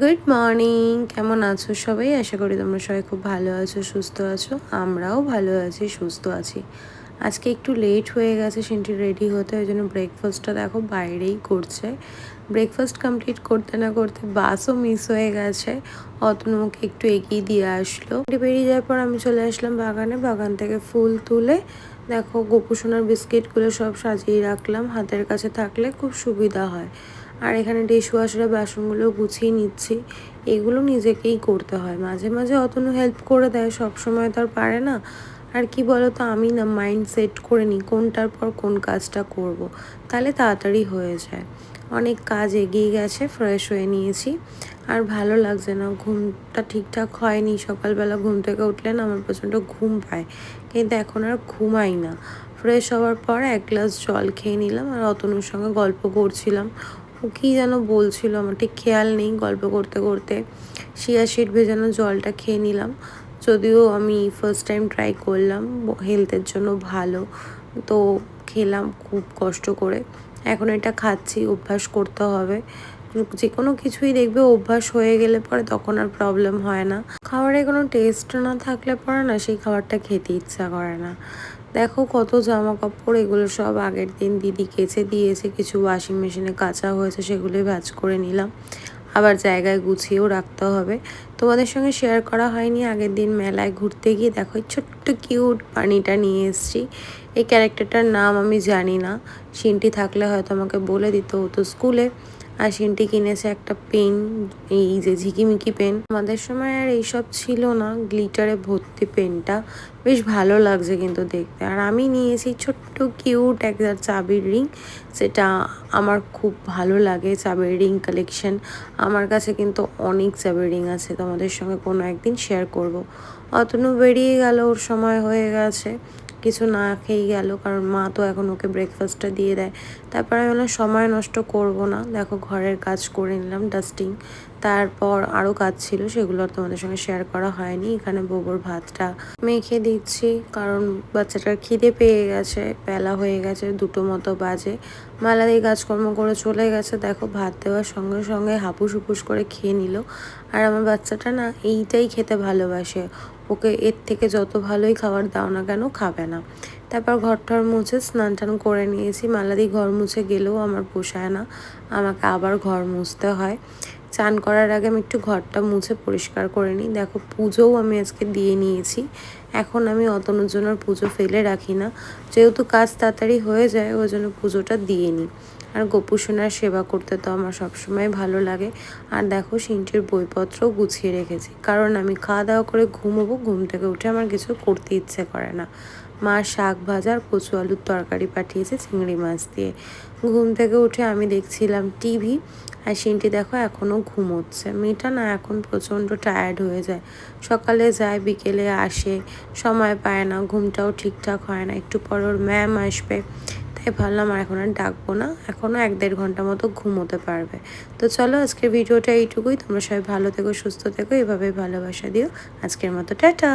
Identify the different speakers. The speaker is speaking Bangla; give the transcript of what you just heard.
Speaker 1: গুড মর্নিং, কেমন আছো সবাই? আশা করি তোমরা সবাই খুব ভালো আছো, সুস্থ আছো। আমরাও ভালো আছি, সুস্থ আছি। আজকে একটু লেট হয়ে গেছে সিনটি রেডি হতে, ওই জন্য ব্রেকফাস্টটা দেখো বাইরেই করছে। ব্রেকফাস্ট কমপ্লিট করতে না করতে বাসও মিস হয়ে গেছে। অতনুকে একটু এগিয়ে দিয়ে আসলো। বেরিয়ে যাওয়ার পর আমি চলে আসলাম বাগানে। বাগান থেকে ফুল তুলে দেখো গোপুসোনার বিস্কিটগুলো সব সাজিয়ে রাখলাম। হাতের কাছে থাকলে খুব সুবিধা হয়। আর এখানে ডিশওয়াশারে বাসনগুলো গুছিয়ে নিচ্ছি। এগুলো নিজেকেই করতে হয়। মাঝে মাঝে অতনু হেল্প করে দেয়, সব সময় তো আর পারে না। আর কি বলো তো, আমি না মাইন্ড সেট করে নিই কোনটার পর কোন কাজটা করব। তাহলে তাড়াতাড়ি হয়ে যায়। অনেক কাজ এগিয়ে গেছে, ফ্রেশ হয়ে নিয়েছি। আর ভালো লাগছে না, ঘুমটা ঠিকঠাক হয়নি। সকালবেলা ঘুম থেকে উঠলে না আমার প্রচণ্ড ঘুম পায়, কিন্তু এখন আর ঘুমাই না। ফ্রেশ হওয়ার পর এক গ্লাস জল খেয়ে নিলাম আর অতনুর সঙ্গে গল্প করছিলাম। ও কী যেন বলছিল, আমার ঠিক খেয়াল নেই। গল্প করতে করতে চিয়া সিড ভেজানো জলটা খেয়ে নিলাম। যদিও আমি ফার্স্ট টাইম ট্রাই করলাম, হেলথের জন্য ভালো, তো খেলাম খুব কষ্ট করে। এখন এটা খাচ্ছি, অভ্যাস করতে হবে। যে কোনো কিছুই দেখবে অভ্যাস হয়ে গেলে পরে তখন আর প্রবলেম হয় না। খাবারে কোনো টেস্ট না থাকলে পরে না সেই খাবারটা খেতে ইচ্ছা করে না। দেখো কত জামা কাপড়, এগুলো সব আগের দিন দিদি কেচে দিয়েছে, কিছু ওয়াশিং মেশিনে কাচা হয়েছে, সেগুলোই ভাঁজ করে নিলাম। আবার জায়গায় গুছিয়েও রাখতে হবে। তোমাদের সঙ্গে শেয়ার করা হয়নি, আগের দিন মেলায় ঘুরতে গিয়ে দেখো ছোট্ট কিউট পানিটা নিয়ে এসেছি। এই ক্যারেক্টারটার নাম আমি জানি না, সিনটি থাকলে হয়তো আমাকে বলে দিতে হতো স্কুলে। আর সিনটি কিনেছে একটা পেন, এই যে ঝিকিমিকি পেন। আমাদের সময় আর এইসব ছিল না, গ্লিটারে ভর্তি পেনটা। বেশ ভালো লাগছে কিন্তু দেখতে। আর আমি নিয়েছি ছোট্ট কিউট একটা চাবির রিং, সেটা আমার খুব ভালো লাগে। চাবির রিং কালেকশন আমার কাছে কিন্তু অনেক চাবির রিং আছে, তোমাদের সঙ্গে কোনো একদিন শেয়ার করব। অতনু বেরিয়ে গেল, ওর সময় হয়ে গেছে, কিছু না খেয়েই গেল, কারণ মা তো এখন ওকে ব্রেকফাস্টটা দিয়ে দেয়। তারপর আমি বললাম সময় নষ্ট করব না, দেখো ঘরের কাজ করে নিলাম, ডাস্টিং। তারপর আরও কাজ ছিল, সেগুলো আর তোমাদের সঙ্গে শেয়ার করা হয়নি। এখানে বোবর ভাতটা মেখে দিচ্ছি, কারণ বাচ্চাটার খিদে পেয়ে গেছে, বেলা হয়ে গেছে, 2টো মতো বাজে। মালাদি কাজকর্ম করে চলে গেছে, দেখো ভাত দেওয়ার সঙ্গে সঙ্গে হাপুস হুপুস করে খেয়ে নিল। আর আমার বাচ্চাটা না এইটাই খেতে ভালোবাসে, ওকে এর থেকে যত ভালোই খাবার দাও না কেন খাবে না। তারপর ঘরটার মুছে স্নান টান করে নিয়েছি। মালাদি ঘর মুছে গেলেও আমার পোষায় না, আমাকে আবার ঘর মুছতে হয়। চান করার আগে আমি একটু ঘরটা মুছে পরিষ্কার করে নিই। দেখো পুজোও আমি আজকে দিয়ে নিয়েছি। এখন আমি অতনুর জন্য পুজো ফেলে রাখি না, যেহেতু কাজ তাড়াতাড়ি হয়ে যায় ওই জন্য পুজোটা দিয়ে নিই। আর গোপুসোনার সেবা করতে তো আমার সবসময় ভালো লাগে। আর দেখো সিনটির বইপত্র গুছিয়ে রেখেছি, কারণ আমি খাওয়া দাওয়া করে ঘুমোবো, ঘুম থেকে উঠে আমার কিছু করতে ইচ্ছে করে না। মা শাক ভাজা আর কচু আলুর তরকারি পাঠিয়েছে চিংড়ি মাছ দিয়ে। ঘুম থেকে উঠে আমি দেখছিলাম টিভি, আর সিনটি দেখো এখনও ঘুমোচ্ছে। মেয়েটা না এখন প্রচণ্ড টায়ার্ড হয়ে যায়, সকালে যায় বিকেলে আসে, সময় পায় না, ঘুমটাও ঠিকঠাক হয় না। একটু পর ওর ম্যাম আসবে, তাই ভাবলাম আর এখন আর ডাকবো না, এখনও 1-1.5 ঘন্টা মতো ঘুমোতে পারবে। তো চলো আজকের ভিডিওটা এইটুকুই। তোমরা সবাই ভালো থেকো, সুস্থ থেকো, এভাবে ভালোবাসা দিও। আজকের মতো টাটা।